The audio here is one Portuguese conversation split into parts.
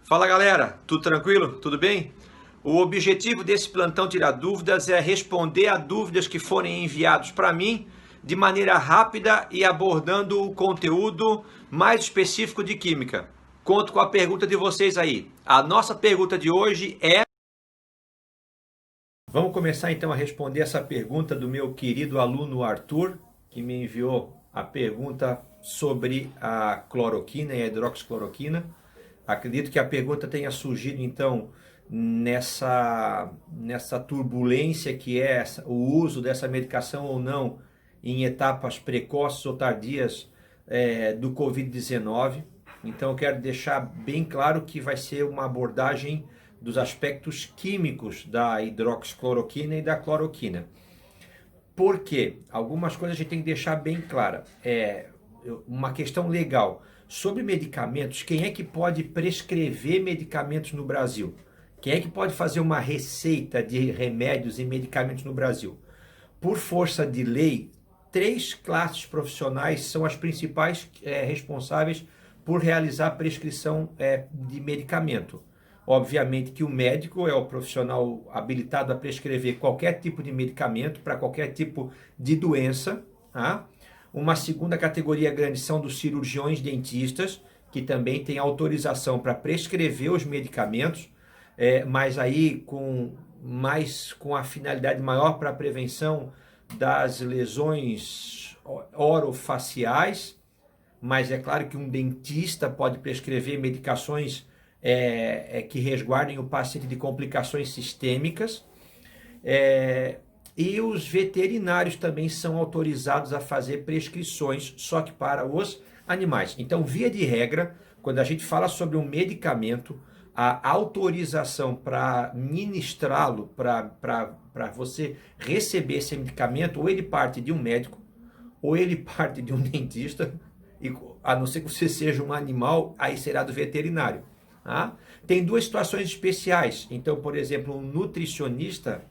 Fala galera, tudo tranquilo? Tudo bem? O objetivo desse plantão Tirar Dúvidas é responder a dúvidas que forem enviados para mim de maneira rápida e abordando o conteúdo mais específico de química. Conto com a pergunta de vocês aí. A nossa pergunta de hoje é... Vamos começar então a responder essa pergunta do meu querido aluno Arthur, que me enviou a pergunta sobre a cloroquina e a hidroxicloroquina. Acredito que a pergunta tenha surgido então nessa turbulência que é o uso dessa medicação ou não em etapas precoces ou tardias do Covid-19. Então eu quero deixar bem claro que vai ser uma abordagem dos aspectos químicos da hidroxicloroquina e da cloroquina. Por quê? Algumas coisas a gente tem que deixar bem clara. Uma questão legal. Sobre medicamentos, quem é que pode prescrever medicamentos no Brasil? Quem é que pode fazer uma receita de remédios e medicamentos no Brasil? Por força de lei, 3 classes profissionais são as principais responsáveis por realizar a prescrição de medicamento. Obviamente que o médico é o profissional habilitado a prescrever qualquer tipo de medicamento para qualquer tipo de doença, tá? Uma segunda categoria grande são dos cirurgiões dentistas, que também têm autorização para prescrever os medicamentos, mas aí com a finalidade maior para a prevenção das lesões orofaciais. Mas é claro que um dentista pode prescrever medicações que resguardem o paciente de complicações sistêmicas. E os veterinários também são autorizados a fazer prescrições, só que para os animais. Então, via de regra, quando a gente fala sobre um medicamento, a autorização para ministrá-lo, para você receber esse medicamento, ou ele parte de um médico, ou ele parte de um dentista, e, a não ser que você seja um animal, aí será do veterinário. Tá? Tem 2 situações especiais. Então, por exemplo, um nutricionista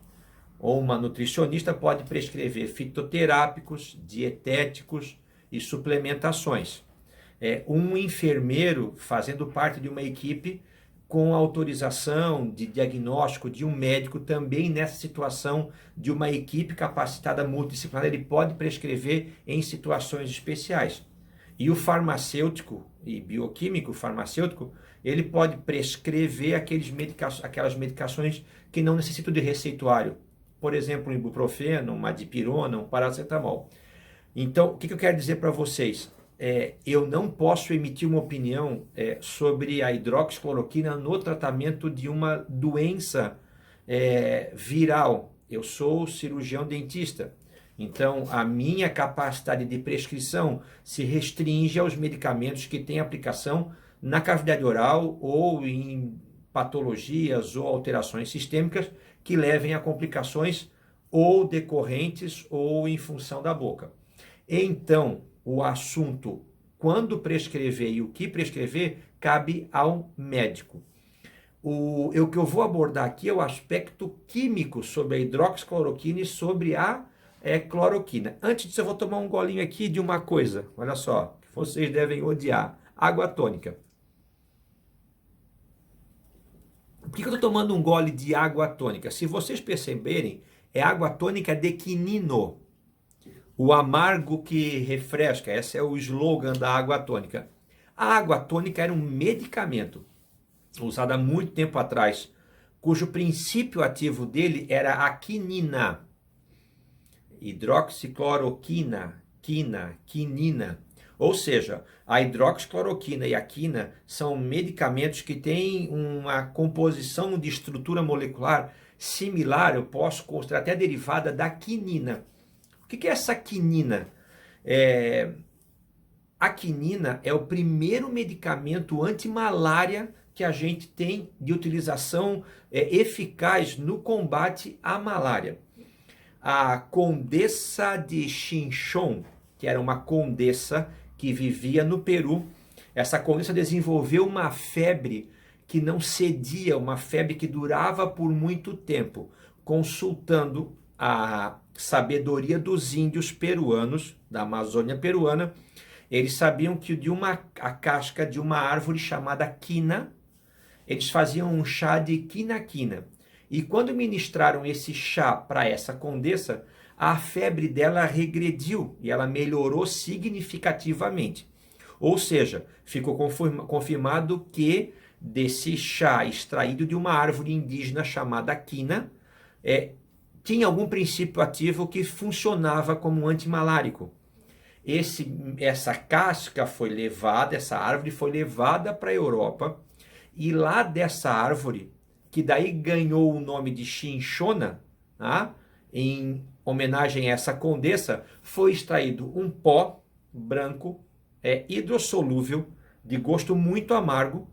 ou uma nutricionista pode prescrever fitoterápicos, dietéticos e suplementações. Um enfermeiro fazendo parte de uma equipe com autorização de diagnóstico de um médico também nessa situação de uma equipe capacitada multidisciplinar, ele pode prescrever em situações especiais. E o farmacêutico e bioquímico farmacêutico, ele pode prescrever aquelas medicações que não necessitam de receituário. Por exemplo, um ibuprofeno, uma dipirona, um paracetamol. Então, o que eu quero dizer para vocês? Eu não posso emitir uma opinião sobre a hidroxicloroquina no tratamento de uma doença viral. Eu sou cirurgião dentista. Então, a minha capacidade de prescrição se restringe aos medicamentos que têm aplicação na cavidade oral ou em patologias ou alterações sistêmicas que levem a complicações ou decorrentes ou em função da boca. Então, o assunto, quando prescrever e o que prescrever, cabe ao médico. O que eu vou abordar aqui é o aspecto químico sobre a hidroxicloroquina e sobre a cloroquina. Antes disso, eu vou tomar um golinho aqui de uma coisa, olha só, que vocês devem odiar, água tônica. Por que eu estou tomando um gole de água tônica? Se vocês perceberem, é água tônica de quinino. O amargo que refresca, esse é o slogan da água tônica. A água tônica era um medicamento usado há muito tempo atrás, cujo princípio ativo dele era a quinina. Hidroxicloroquina, quinina. Ou seja, a hidroxicloroquina e a quina são medicamentos que têm uma composição de estrutura molecular similar, eu posso considerar até derivada da quinina. O que é essa quinina? A quinina é o primeiro medicamento anti-malária que a gente tem de utilização eficaz no combate à malária. A condessa de Chinchón, que era uma condessa que vivia no Peru, essa condessa desenvolveu uma febre que não cedia, uma febre que durava por muito tempo. Consultando a sabedoria dos índios peruanos, da Amazônia peruana, eles sabiam que a casca de uma árvore chamada quina eles faziam um chá de quinaquina. E quando ministraram esse chá para essa condessa, a febre dela regrediu e ela melhorou significativamente. Ou seja, ficou confirmado que desse chá extraído de uma árvore indígena chamada quina, tinha algum princípio ativo que funcionava como um antimalárico. Essa casca foi levada, essa árvore foi levada para a Europa, e lá dessa árvore, que daí ganhou o nome de chinchona, tá? Em homenagem a essa condessa, foi extraído um pó branco, hidrossolúvel, de gosto muito amargo,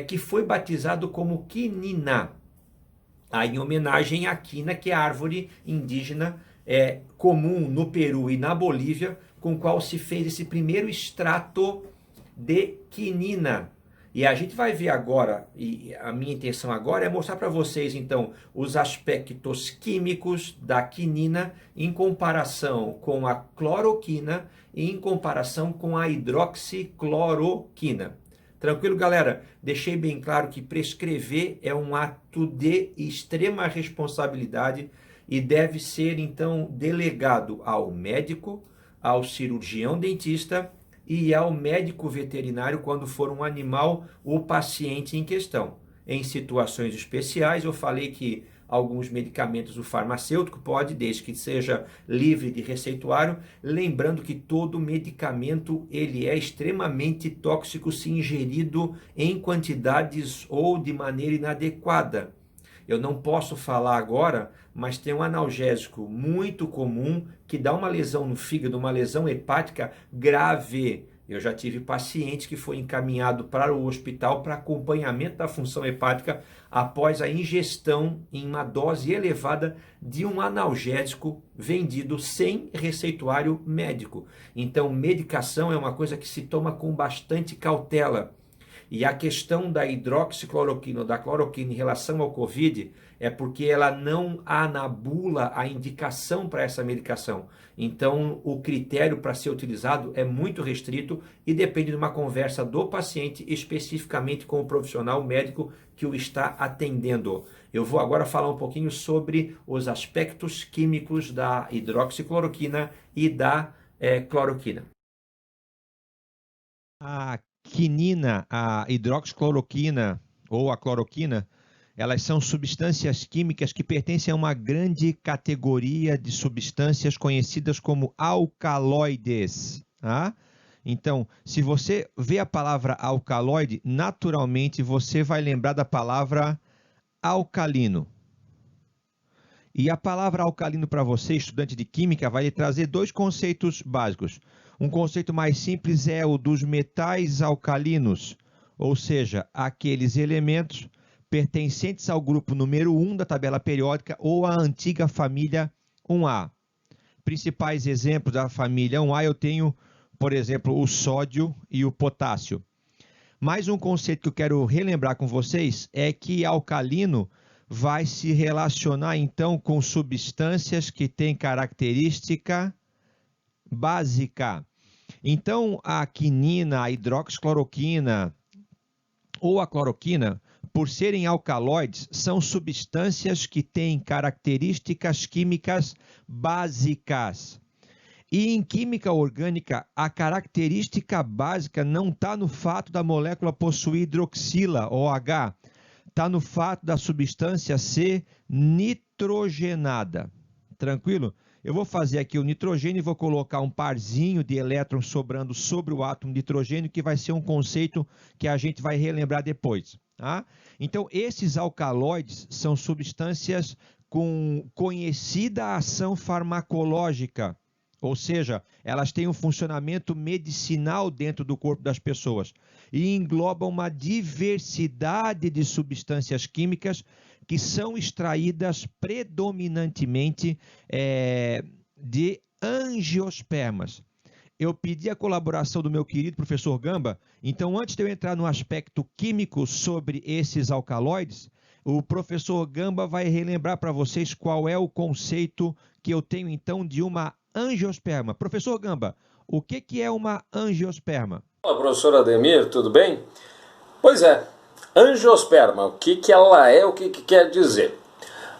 que foi batizado como quinina, em homenagem à quina, que é a árvore indígena comum no Peru e na Bolívia, com qual se fez esse primeiro extrato de quinina. E a gente vai ver agora, e a minha intenção agora é mostrar para vocês, então, os aspectos químicos da quinina em comparação com a cloroquina e em comparação com a hidroxicloroquina. Tranquilo, galera? Deixei bem claro que prescrever é um ato de extrema responsabilidade e deve ser, então, delegado ao médico, ao cirurgião dentista e ao médico veterinário quando for um animal ou paciente em questão. Em situações especiais, eu falei que alguns medicamentos o farmacêutico pode, desde que seja livre de receituário, lembrando que todo medicamento ele é extremamente tóxico se ingerido em quantidades ou de maneira inadequada. Eu não posso falar agora, mas tem um analgésico muito comum que dá uma lesão no fígado, uma lesão hepática grave. Eu já tive paciente que foi encaminhado para o hospital para acompanhamento da função hepática após a ingestão em uma dose elevada de um analgésico vendido sem receituário médico. Então, medicação é uma coisa que se toma com bastante cautela. E a questão da hidroxicloroquina ou da cloroquina em relação ao Covid é porque ela não anabula a indicação para essa medicação. Então, o critério para ser utilizado é muito restrito e depende de uma conversa do paciente, especificamente com o profissional médico que o está atendendo. Eu vou agora falar um pouquinho sobre os aspectos químicos da hidroxicloroquina e da cloroquina. A quinina, a hidroxicloroquina ou a cloroquina, elas são substâncias químicas que pertencem a uma grande categoria de substâncias conhecidas como alcaloides. Tá? Então, se você vê a palavra alcaloide, naturalmente você vai lembrar da palavra alcalino. E a palavra alcalino para você, estudante de química, vai lhe trazer dois conceitos básicos. Um conceito mais simples é o dos metais alcalinos, ou seja, aqueles elementos pertencentes ao grupo número 1 da tabela periódica ou à antiga família 1A. Principais exemplos da família 1A eu tenho, por exemplo, o sódio e o potássio. Mais um conceito que eu quero relembrar com vocês é que alcalino vai se relacionar então com substâncias que têm característica básica. Então, a quinina, a hidroxicloroquina ou a cloroquina, por serem alcaloides, são substâncias que têm características químicas básicas. E em química orgânica, a característica básica não está no fato da molécula possuir hidroxila, OH, está no fato da substância ser nitrogenada. Tranquilo? Eu vou fazer aqui o nitrogênio e vou colocar um parzinho de elétrons sobrando sobre o átomo de nitrogênio, que vai ser um conceito que a gente vai relembrar depois. Tá? Então, esses alcaloides são substâncias com conhecida ação farmacológica, ou seja, elas têm um funcionamento medicinal dentro do corpo das pessoas e englobam uma diversidade de substâncias químicas que são extraídas predominantemente de angiospermas. Eu pedi a colaboração do meu querido professor Gamba, então antes de eu entrar no aspecto químico sobre esses alcaloides, o professor Gamba vai relembrar para vocês qual é o conceito que eu tenho então de uma angiosperma. Professor Gamba, o que é uma angiosperma? Olá, professor Ademir, tudo bem? Pois é, Angiosperma, o que ela é, o que quer dizer?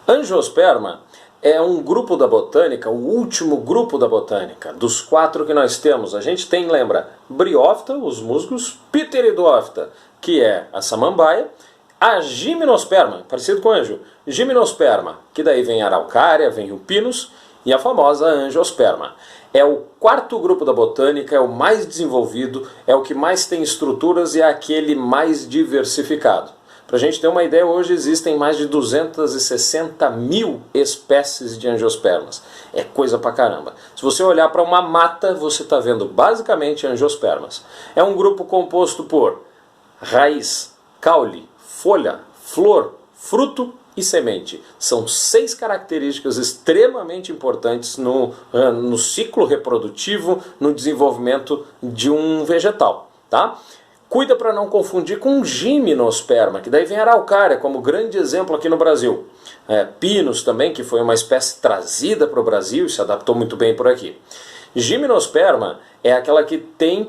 Angiosperma é um grupo da botânica, o último grupo da botânica, dos 4 que nós temos. A gente tem, lembra, Bryophyta, os musgos, Pteridophyta, que é a samambaia, a Gymnosperma, parecido com anjo, Gymnosperma, que daí vem a araucária, vem o pinus, e a famosa Angiosperma. É o 4º grupo da botânica, é o mais desenvolvido, é o que mais tem estruturas e é aquele mais diversificado. Para a gente ter uma ideia, hoje existem mais de 260 mil espécies de angiospermas. É coisa pra caramba. Se você olhar para uma mata, você está vendo basicamente angiospermas. É um grupo composto por raiz, caule, folha, flor, fruto e semente. São 6 características extremamente importantes no ciclo reprodutivo, no desenvolvimento de um vegetal, tá? Cuida para não confundir com gimnosperma, que daí vem a araucária como grande exemplo aqui no Brasil. Pinus também, que foi uma espécie trazida para o Brasil e se adaptou muito bem por aqui. Gimnosperma é aquela que tem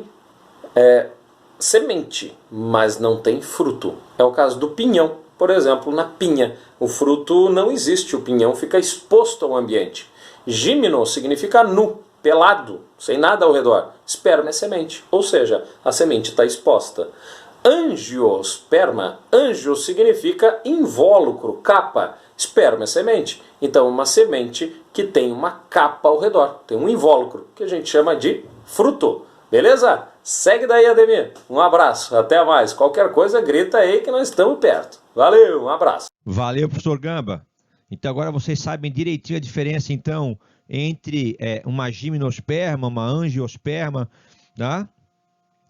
semente, mas não tem fruto. É o caso do pinhão, por exemplo, na pinha. O fruto não existe, o pinhão fica exposto ao ambiente. Gimno significa nu, pelado, sem nada ao redor. Esperma é semente, ou seja, a semente está exposta. Angiosperma, angios significa invólucro, capa. Esperma é semente. Então, uma semente que tem uma capa ao redor, tem um invólucro, que a gente chama de fruto. Beleza? Segue daí, Ademir. Um abraço, até mais. Qualquer coisa, grita aí que nós estamos perto. Valeu, um abraço. Valeu, professor Gamba. Então agora vocês sabem direitinho a diferença, então, entre uma gimnosperma, uma angiosperma, tá?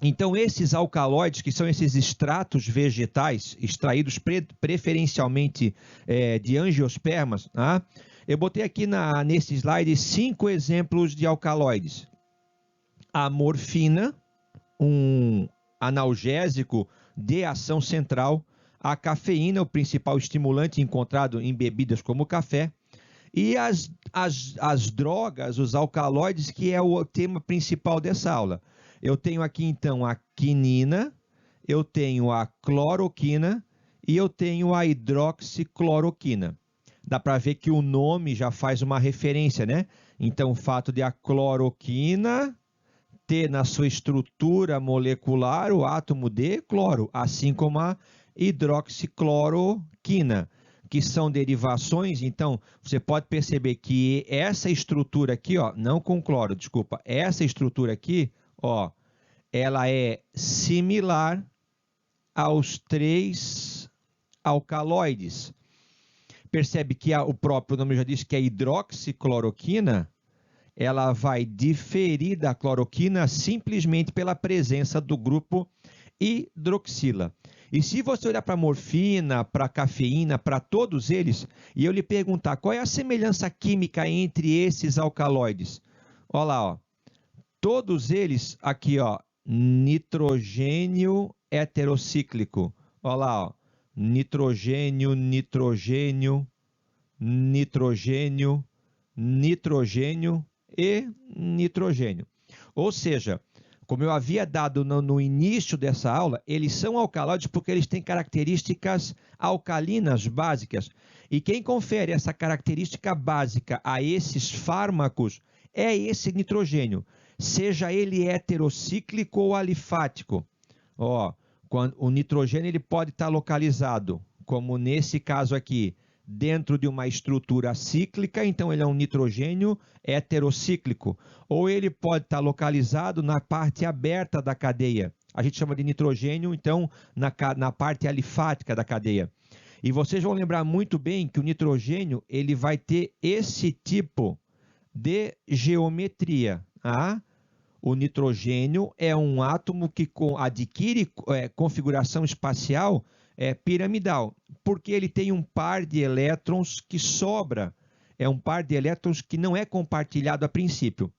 Então esses alcaloides, que são esses extratos vegetais, extraídos preferencialmente de angiospermas, tá? Eu botei aqui nesse slide 5 exemplos de alcaloides. A morfina, um analgésico de ação central, a cafeína, o principal estimulante encontrado em bebidas como café, e as drogas, os alcaloides, que é o tema principal dessa aula. Eu tenho aqui, então, a quinina, eu tenho a cloroquina e eu tenho a hidroxicloroquina. Dá para ver que o nome já faz uma referência, né? Então, o fato de a cloroquina ter na sua estrutura molecular o átomo de cloro, assim como a hidroxicloroquina, que são derivações. Então, você pode perceber que essa estrutura aqui, ó, não com cloro, desculpa, essa estrutura aqui, ó, ela é similar aos 3 alcaloides. Percebe que o próprio nome já diz que a hidroxicloroquina, ela vai diferir da cloroquina simplesmente pela presença do grupo hidroxila. E se você olhar para a morfina, para a cafeína, para todos eles, e eu lhe perguntar qual é a semelhança química entre esses alcaloides, olha lá, ó, todos eles aqui, ó, nitrogênio heterocíclico, olha lá, ó, nitrogênio, nitrogênio, nitrogênio, nitrogênio e nitrogênio. Ou seja, como eu havia dado no início dessa aula, eles são alcaloides porque eles têm características alcalinas básicas. E quem confere essa característica básica a esses fármacos é esse nitrogênio, seja ele heterocíclico ou alifático. Ó, o nitrogênio ele pode estar localizado, como nesse caso aqui, dentro de uma estrutura cíclica, então ele é um nitrogênio heterocíclico, ou ele pode estar localizado na parte aberta da cadeia. A gente chama de nitrogênio, então, na parte alifática da cadeia. E vocês vão lembrar muito bem que o nitrogênio ele vai ter esse tipo de geometria. Tá? O nitrogênio é um átomo que adquire configuração espacial piramidal, porque ele tem um par de elétrons que sobra, é um par de elétrons que não é compartilhado a princípio.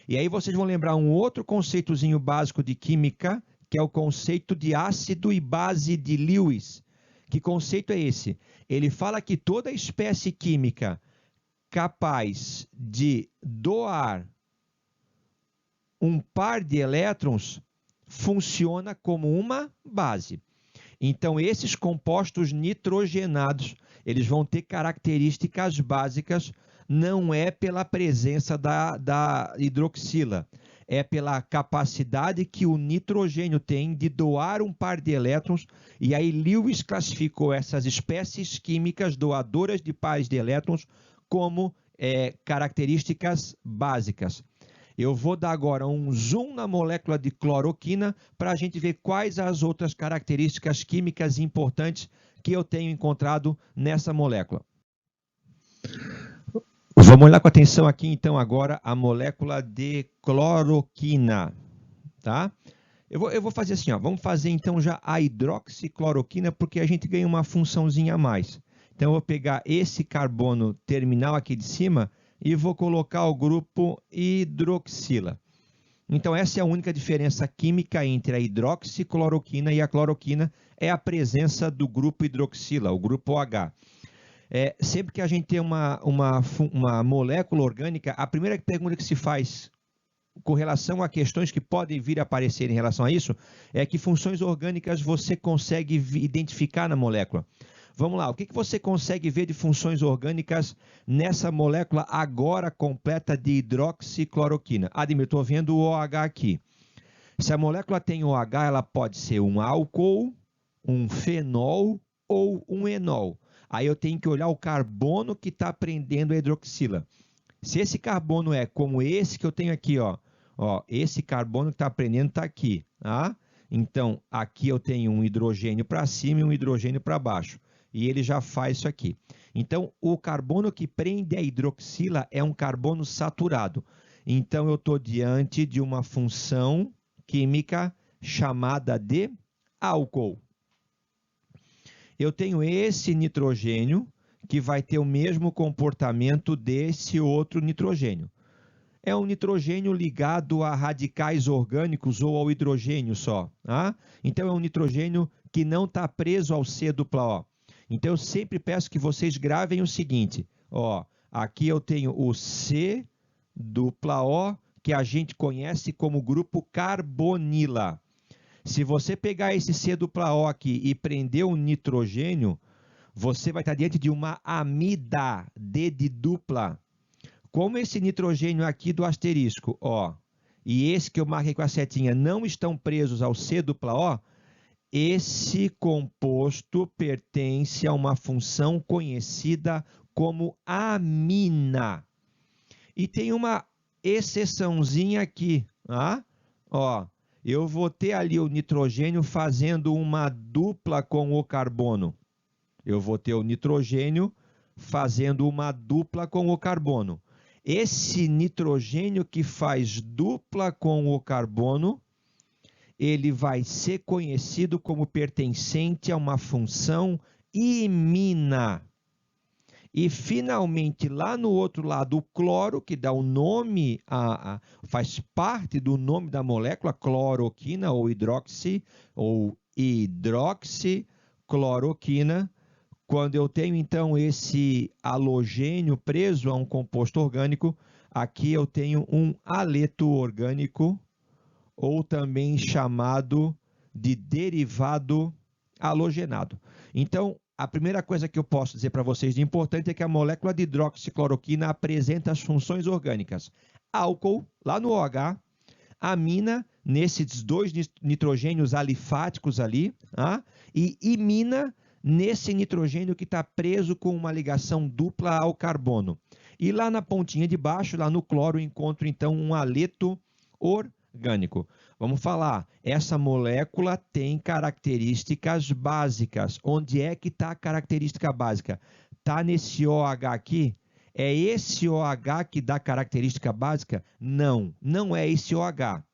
E aí vocês vão lembrar um outro conceitozinho básico de química, que é o conceito de ácido e base de Lewis. Que conceito é esse? Ele fala que toda espécie química capaz de doar um par de elétrons funciona como uma base. Então, esses compostos nitrogenados, eles vão ter características básicas, não é pela presença da hidroxila, é pela capacidade que o nitrogênio tem de doar um par de elétrons, e aí Lewis classificou essas espécies químicas doadoras de pares de elétrons como características básicas. Eu vou dar agora um zoom na molécula de cloroquina para a gente ver quais as outras características químicas importantes que eu tenho encontrado nessa molécula. Vamos olhar com atenção aqui, então, agora a molécula de cloroquina, tá? Eu vou fazer assim, ó, vamos fazer então já a hidroxicloroquina, porque a gente ganha uma funçãozinha a mais. Então, eu vou pegar esse carbono terminal aqui de cima e vou colocar o grupo hidroxila. Então, essa é a única diferença química entre a hidroxicloroquina e a cloroquina, é a presença do grupo hidroxila, o grupo OH. Sempre que a gente tem uma molécula orgânica, a primeira pergunta que se faz com relação a questões que podem vir a aparecer em relação a isso, é que funções orgânicas você consegue identificar na molécula. Vamos lá, o que você consegue ver de funções orgânicas nessa molécula agora completa de hidroxicloroquina? Ademir, estou vendo o OH aqui. Se a molécula tem OH, ela pode ser um álcool, um fenol ou um enol. Aí eu tenho que olhar o carbono que está prendendo a hidroxila. Se esse carbono é como esse que eu tenho aqui, ó, esse carbono que está prendendo está aqui, tá? Então, aqui eu tenho um hidrogênio para cima e um hidrogênio para baixo. E ele já faz isso aqui. Então, o carbono que prende a hidroxila é um carbono saturado. Então, eu estou diante de uma função química chamada de álcool. Eu tenho esse nitrogênio que vai ter o mesmo comportamento desse outro nitrogênio. É um nitrogênio ligado a radicais orgânicos ou ao hidrogênio só. Tá? Então, é um nitrogênio que não está preso ao C-O. Então, eu sempre peço que vocês gravem o seguinte. Aqui eu tenho o C-O, que a gente conhece como grupo carbonila. Se você pegar esse C-O aqui e prender um nitrogênio, você vai estar diante de uma amida, D de dupla. Como esse nitrogênio aqui do asterisco, e esse que eu marquei com a setinha, não estão presos ao C-O, esse composto pertence a uma função conhecida como amina. E tem uma exceçãozinha aqui, tá? Eu vou ter ali o nitrogênio fazendo uma dupla com o carbono. Eu vou ter o nitrogênio fazendo uma dupla com o carbono. Esse nitrogênio que faz dupla com o carbono, ele vai ser conhecido como pertencente a uma função imina. E, finalmente, lá no outro lado, o cloro, que dá o nome, faz parte do nome da molécula, cloroquina ou hidroxicloroquina. Quando eu tenho, então, esse halogênio preso a um composto orgânico, aqui eu tenho um aleto orgânico, ou também chamado de derivado halogenado. Então, a primeira coisa que eu posso dizer para vocês de importante é que a molécula de hidroxicloroquina apresenta as funções orgânicas. Álcool, lá no OH, amina, nesses dois nitrogênios alifáticos ali, e imina, nesse nitrogênio que está preso com uma ligação dupla ao carbono. E lá na pontinha de baixo, lá no cloro, eu encontro então um aleto orgânico. Vamos falar, essa molécula tem características básicas. Onde é que está a característica básica? Está nesse OH aqui? É esse OH que dá característica básica? Não, não é esse OH,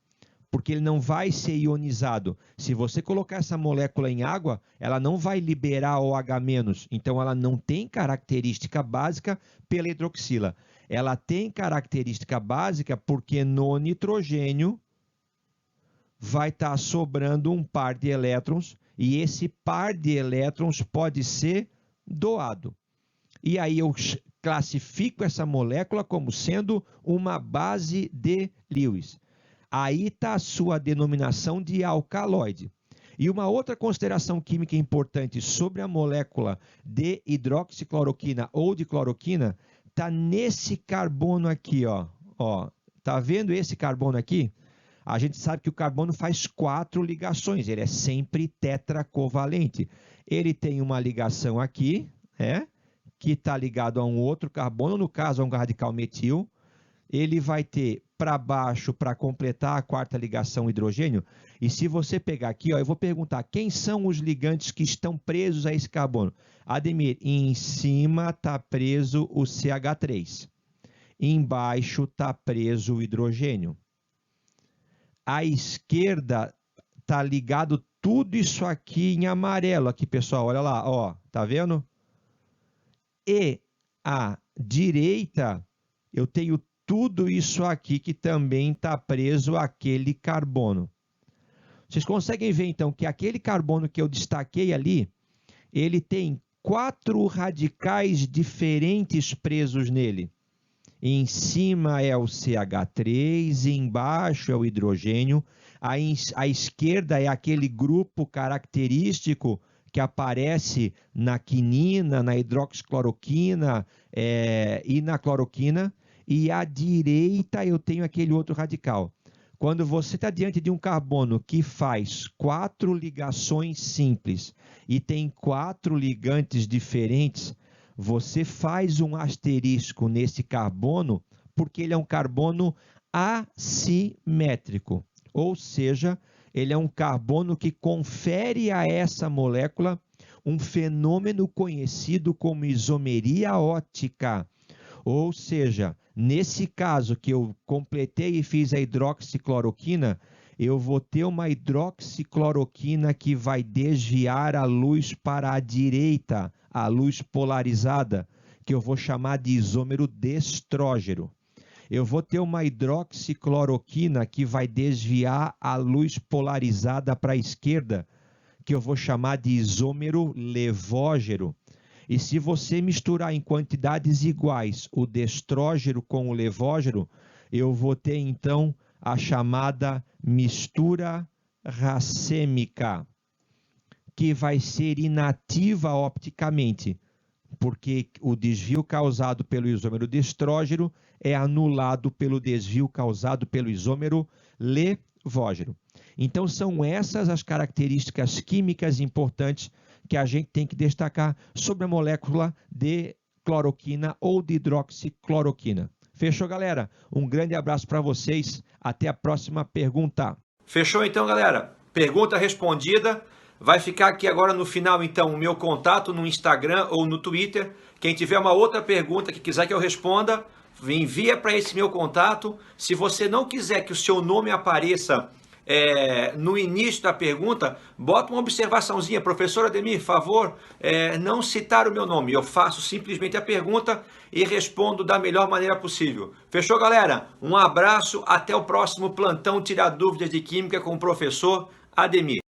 porque ele não vai ser ionizado. Se você colocar essa molécula em água, ela não vai liberar OH-, então ela não tem característica básica pela hidroxila. Ela tem característica básica porque no nitrogênio vai estar sobrando um par de elétrons e esse par de elétrons pode ser doado. E aí eu classifico essa molécula como sendo uma base de Lewis. Aí está a sua denominação de alcaloide. E uma outra consideração química importante sobre a molécula de hidroxicloroquina ou de cloroquina está nesse carbono aqui, ó. Tá vendo esse carbono aqui? A gente sabe que o carbono faz 4 ligações, ele é sempre tetracovalente. Ele tem uma ligação aqui, que está ligado a um outro carbono, no caso a um radical metil. Ele vai ter para baixo para completar a 4ª ligação hidrogênio. E se você pegar aqui, ó, eu vou perguntar quem são os ligantes que estão presos a esse carbono. Ademir, em cima está preso o CH3. Embaixo está preso o hidrogênio. À esquerda está ligado tudo isso aqui em amarelo. Aqui, pessoal, olha lá, ó, tá vendo? E à direita eu tenho tudo isso aqui que também está preso àquele carbono. Vocês conseguem ver, então, que aquele carbono que eu destaquei ali, ele tem 4 radicais diferentes presos nele. Em cima é o CH3, embaixo é o hidrogênio, à esquerda é aquele grupo característico que aparece na quinina, na hidroxicloroquina e na cloroquina, e à direita eu tenho aquele outro radical. Quando você está diante de um carbono que faz 4 ligações simples e tem 4 ligantes diferentes, você faz um asterisco nesse carbono porque ele é um carbono assimétrico, ou seja, ele é um carbono que confere a essa molécula um fenômeno conhecido como isomeria ótica. Ou seja, nesse caso que eu completei e fiz a hidroxicloroquina, eu vou ter uma hidroxicloroquina que vai desviar a luz para a direita, a luz polarizada, que eu vou chamar de isômero destrógeno. Eu vou ter uma hidroxicloroquina que vai desviar a luz polarizada para a esquerda, que eu vou chamar de isômero levógeno. E se você misturar em quantidades iguais o destrógeno com o levógeno, eu vou ter então a chamada mistura racêmica, que vai ser inativa opticamente, porque o desvio causado pelo isômero destrógeno é anulado pelo desvio causado pelo isômero levógeno. Então, são essas as características químicas importantes que a gente tem que destacar sobre a molécula de cloroquina ou de hidroxicloroquina. Fechou, galera? Um grande abraço para vocês. Até a próxima pergunta. Fechou então, galera? Pergunta respondida. Vai ficar aqui agora no final, então, o meu contato no Instagram ou no Twitter. Quem tiver uma outra pergunta que quiser que eu responda, envia para esse meu contato. Se você não quiser que o seu nome apareça no início da pergunta, bota uma observaçãozinha: professor Ademir, favor, não citar o meu nome. Eu faço simplesmente a pergunta e respondo da melhor maneira possível. Fechou, galera? Um abraço, até o próximo plantão Tirar Dúvidas de Química com o professor Ademir.